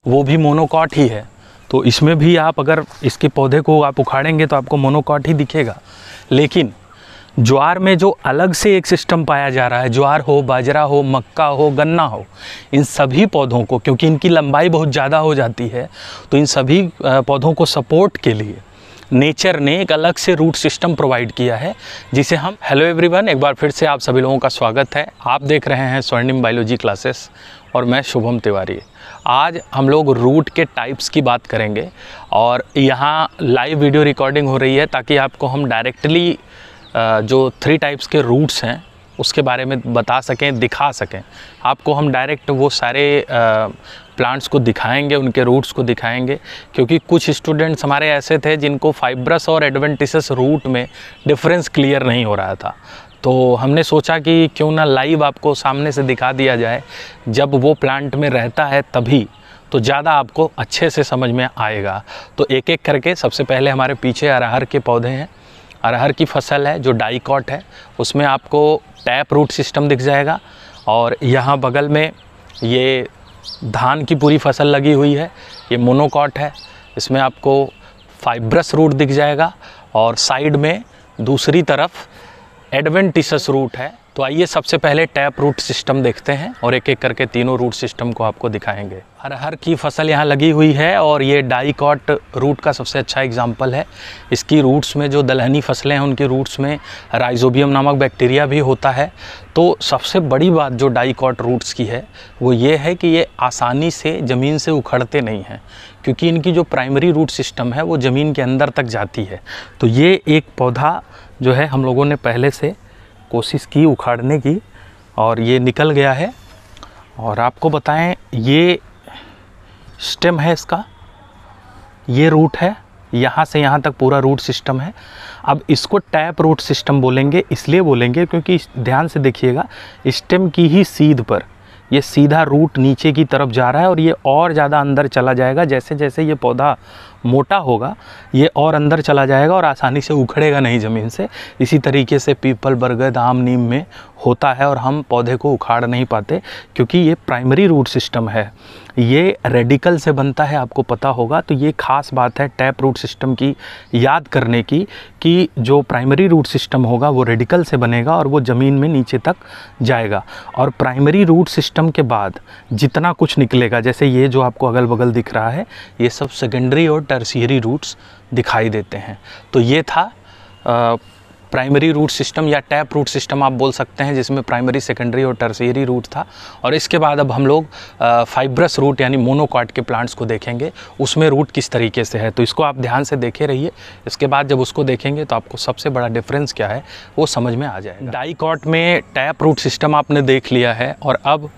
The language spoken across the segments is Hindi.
वो भी मोनोकॉट ही है। तो इसमें भी आप अगर इसके पौधे को आप उखाड़ेंगे तो आपको मोनोकॉट ही दिखेगा। लेकिन ज्वार में जो अलग से एक सिस्टम पाया जा रहा है, ज्वार हो, बाजरा हो, मक्का हो, गन्ना हो, इन सभी पौधों को, क्योंकि इनकी लंबाई बहुत ज़्यादा हो जाती है, तो इन सभी पौधों को सपोर्ट के लिए नेचर ने एक अलग से रूट सिस्टम प्रोवाइड किया है, जिसे हम हेलो एवरीवन, एक बार फिर से आप सभी लोगों का स्वागत है। आप देख रहे हैं स्वर्णिम बायोलॉजी क्लासेस और मैं शुभम तिवारी। आज हम लोग रूट के टाइप्स की बात करेंगे और यहाँ लाइव वीडियो रिकॉर्डिंग हो रही है ताकि आपको हम डायरेक्टली जो 3 टाइप्स के रूट्स हैं उसके बारे में बता सकें, दिखा सकें। आपको हम डायरेक्ट वो सारे प्लांट्स को दिखाएंगे, उनके रूट्स को दिखाएंगे, क्योंकि कुछ स्टूडेंट्स हमारे ऐसे थे जिनको फाइब्रस और एडवेंटिसस रूट में डिफरेंस क्लियर नहीं हो रहा था। तो हमने सोचा कि क्यों ना लाइव आपको सामने से दिखा दिया जाए, जब वो प्लांट में रहता है तभी तो ज़्यादा आपको अच्छे से समझ में आएगा। तो एक एक करके, सबसे पहले हमारे पीछे अरहर के पौधे हैं। अरहर की फसल है जो डाइकॉट है, उसमें आपको टैप रूट सिस्टम दिख जाएगा। और यहाँ बगल में ये धान की पूरी फसल लगी हुई है, ये मोनोकॉट है, इसमें आपको फाइब्रस रूट दिख जाएगा। और साइड में दूसरी तरफ एडवेंटिसस रूट है। तो आइए सबसे पहले टैप रूट सिस्टम देखते हैं और एक एक करके तीनों रूट सिस्टम को आपको दिखाएंगे। अरहर की फसल यहाँ लगी हुई है और ये डाइकॉट रूट का सबसे अच्छा एग्जाम्पल है। इसकी रूट्स में जो दलहनी फसलें हैं उनके रूट्स में राइजोबियम नामक बैक्टीरिया भी होता है। तो सबसे बड़ी बात जो डाइकॉट रूट्स की है वो ये है कि ये आसानी से ज़मीन से उखड़ते नहीं हैं, क्योंकि इनकी जो प्राइमरी रूट सिस्टम है वो ज़मीन के अंदर तक जाती है। तो ये एक पौधा जो है हम लोगों ने पहले से कोशिश की उखाड़ने की और ये निकल गया है। और आपको बताएं, ये स्टेम है इसका, ये रूट है, यहाँ से यहाँ तक पूरा रूट सिस्टम है। अब इसको टैप रूट सिस्टम बोलेंगे, इसलिए बोलेंगे क्योंकि ध्यान से देखिएगा, स्टेम की ही सीध पर ये सीधा रूट नीचे की तरफ जा रहा है और ये और ज़्यादा अंदर चला जाएगा। जैसे जैसे ये पौधा मोटा होगा ये और अंदर चला जाएगा और आसानी से उखड़ेगा नहीं ज़मीन से। इसी तरीके से पीपल, बरगद, आम, नीम में होता है और हम पौधे को उखाड़ नहीं पाते क्योंकि ये प्राइमरी रूट सिस्टम है, ये रेडिकल से बनता है, आपको पता होगा। तो ये खास बात है टैप रूट सिस्टम की याद करने की, कि जो प्राइमरी रूट सिस्टम होगा वो रेडिकल से बनेगा और वो ज़मीन में नीचे तक जाएगा। और प्राइमरी रूट सिस्टम के बाद जितना कुछ निकलेगा, जैसे ये जो आपको अगल बगल दिख रहा है, ये सब सेकेंडरी और टर्शियरी रूट्स दिखाई देते हैं। तो ये था प्राइमरी रूट सिस्टम या टैप रूट सिस्टम आप बोल सकते हैं, जिसमें प्राइमरी, सेकेंडरी और टर्शियरी रूट था। और इसके बाद अब हम लोग फाइब्रस रूट यानी मोनोकॉट के प्लांट्स को देखेंगे, उसमें रूट किस तरीके से है। तो इसको आप ध्यान से देखे रहिए, इसके बाद जब उसको देखेंगे तो आपको सबसे बड़ा डिफरेंस क्या है वो समझ में आ जाएगा। डाइकॉट में टैप रूट सिस्टम आपने देख लिया है और अब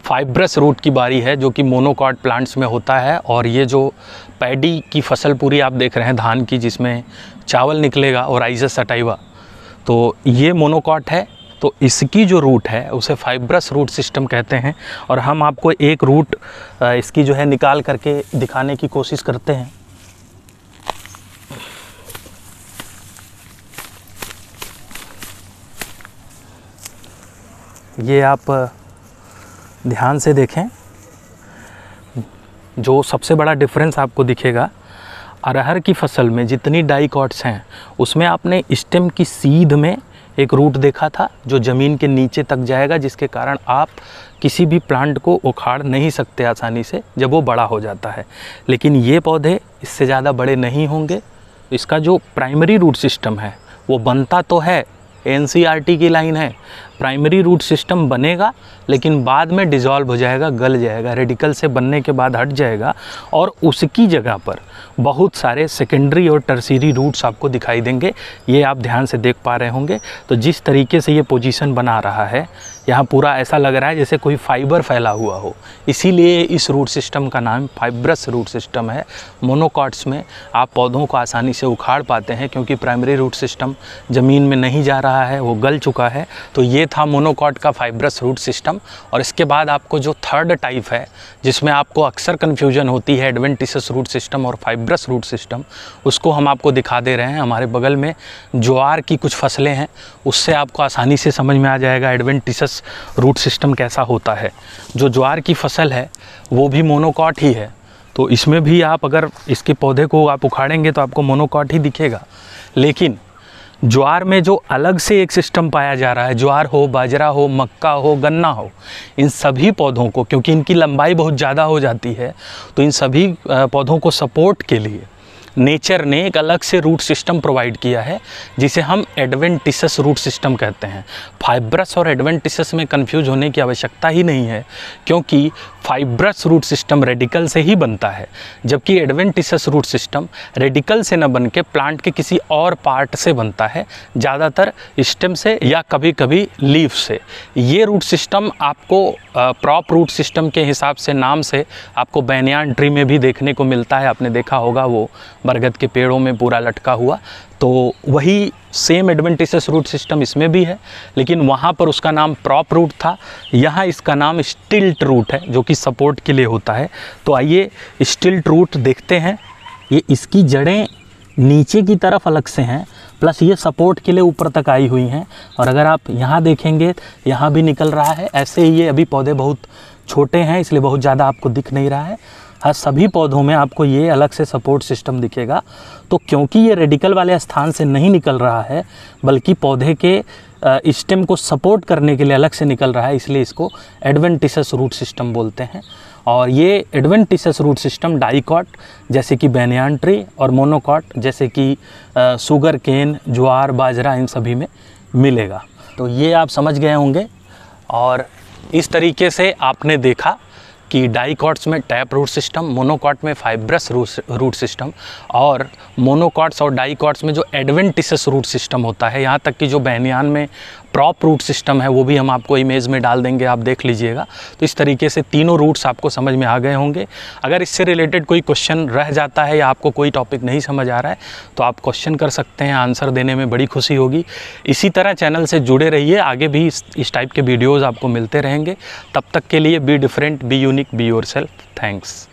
फाइब्रस रूट की बारी है, जो कि मोनोकॉट प्लांट्स में होता है। और ये जो पैडी की फसल पूरी आप देख रहे हैं धान की, जिसमें चावल निकलेगा और राइजस सटाइवा, तो ये मोनोकॉट है। तो इसकी जो रूट है उसे फाइब्रस रूट सिस्टम कहते हैं। और हम आपको एक रूट इसकी जो है निकाल करके दिखाने की कोशिश करते हैं। ये आप ध्यान से देखें, जो सबसे बड़ा डिफरेंस आपको दिखेगा, अरहर की फसल में जितनी डाइकॉट्स हैं उसमें आपने स्टेम की सीध में एक रूट देखा था जो ज़मीन के नीचे तक जाएगा, जिसके कारण आप किसी भी प्लांट को उखाड़ नहीं सकते आसानी से जब वो बड़ा हो जाता है। लेकिन ये पौधे इससे ज़्यादा बड़े नहीं होंगे। इसका जो प्राइमरी रूट सिस्टम है वो बनता तो है, NCERT की लाइन है, प्राइमरी रूट सिस्टम बनेगा लेकिन बाद में डिज़ोल्व हो जाएगा, गल जाएगा, रेडिकल से बनने के बाद हट जाएगा और उसकी जगह पर बहुत सारे सेकेंडरी और टर्शियरी रूट्स आपको दिखाई देंगे। ये आप ध्यान से देख पा रहे होंगे। तो जिस तरीके से ये पोजीशन बना रहा है, यहाँ पूरा ऐसा लग रहा है जैसे कोई फाइबर फैला हुआ हो, इसीलिए इस रूट सिस्टम का नाम फाइब्रस रूट सिस्टम है। मोनोकॉट्स में आप पौधों को आसानी से उखाड़ पाते हैं क्योंकि प्राइमरी रूट सिस्टम ज़मीन में नहीं जा रहा है, वो गल चुका है। तो ये था मोनोकॉट का फाइब्रस रूट सिस्टम। और इसके बाद आपको जो थर्ड टाइप है, जिसमें आपको अक्सर कन्फ्यूजन होती है, एडवेंटिसस रूट सिस्टम और फाइब्रस रूट सिस्टम, उसको हम आपको दिखा दे रहे हैं। हमारे बगल में ज्वार की कुछ फसलें हैं, उससे आपको आसानी से समझ में आ जाएगा एडवेंटिसस रूट सिस्टम कैसा होता है। जो ज्वार की फसल है वो भी मोनोकॉट ही है। तो इसमें भी आप अगर इसके पौधे को आप उखाड़ेंगे तो आपको मोनोकॉट ही दिखेगा। लेकिन ज्वार में जो अलग से एक सिस्टम पाया जा रहा है, ज्वार हो, बाजरा हो, मक्का हो, गन्ना हो, इन सभी पौधों को, क्योंकि इनकी लंबाई बहुत ज़्यादा हो जाती है, तो इन सभी पौधों को सपोर्ट के लिए नेचर ने एक अलग से रूट सिस्टम प्रोवाइड किया है, जिसे हम एडवेंटिसस रूट सिस्टम कहते हैं। फाइब्रस और एडवेंटिसस में कंफ्यूज होने की आवश्यकता ही नहीं है, क्योंकि फाइब्रस रूट सिस्टम रेडिकल से ही बनता है, जबकि एडवेंटिसस रूट सिस्टम रेडिकल से न बन के प्लांट के किसी और पार्ट से बनता है, ज़्यादातर स्टेम से या कभी कभी लीफ से। ये रूट सिस्टम आपको प्रॉप रूट सिस्टम के हिसाब से, नाम से आपको बैनियान ट्री में भी देखने को मिलता है। आपने देखा होगा वो बरगद के पेड़ों में पूरा लटका हुआ, तो वही सेम एडवेंटिसस रूट सिस्टम इसमें भी है, लेकिन वहाँ पर उसका नाम प्रॉप रूट था, यहाँ इसका नाम स्टिल्ट रूट है, जो कि सपोर्ट के लिए होता है। तो आइए स्टिल्ट रूट देखते हैं। ये इसकी जड़ें नीचे की तरफ अलग से हैं, प्लस ये सपोर्ट के लिए ऊपर तक आई हुई हैं। और अगर आप यहाँ देखेंगे, यहाँ भी निकल रहा है। ऐसे ही ये अभी पौधे बहुत छोटे हैं, इसलिए बहुत ज़्यादा आपको दिख नहीं रहा है। हर सभी पौधों में आपको ये अलग से सपोर्ट सिस्टम दिखेगा। तो क्योंकि ये रेडिकल वाले स्थान से नहीं निकल रहा है, बल्कि पौधे के स्टेम को सपोर्ट करने के लिए अलग से निकल रहा है, इसलिए इसको एडवेंटिसस रूट सिस्टम बोलते हैं। और ये एडवेंटिसस रूट सिस्टम डाइकॉट जैसे कि बैनियान ट्री और मोनोकॉट जैसे कि शुगर केन, ज्वार, बाजरा, इन सभी में मिलेगा। तो ये आप समझ गए होंगे। और इस तरीके से आपने देखा कि डाइकॉट्स में टैप रूट सिस्टम, मोनोकॉट में फाइब्रस रूट सिस्टम, और मोनोकॉट्स और डाइकॉट्स में जो एडवेंटिसस रूट सिस्टम होता है, यहाँ तक कि जो बैनियान में प्रॉप रूट सिस्टम है, वो भी हम आपको इमेज में डाल देंगे, आप देख लीजिएगा। तो इस तरीके से तीनों रूट्स आपको समझ में आ गए होंगे। अगर इससे रिलेटेड कोई क्वेश्चन रह जाता है या आपको कोई टॉपिक नहीं समझ आ रहा है, तो आप क्वेश्चन कर सकते हैं, आंसर देने में बड़ी खुशी होगी। इसी तरह चैनल से जुड़े रहिए, आगे भी इस टाइप के वीडियोज़ आपको मिलते रहेंगे। तब तक के लिए be different, be unique, be yourself. Thanks.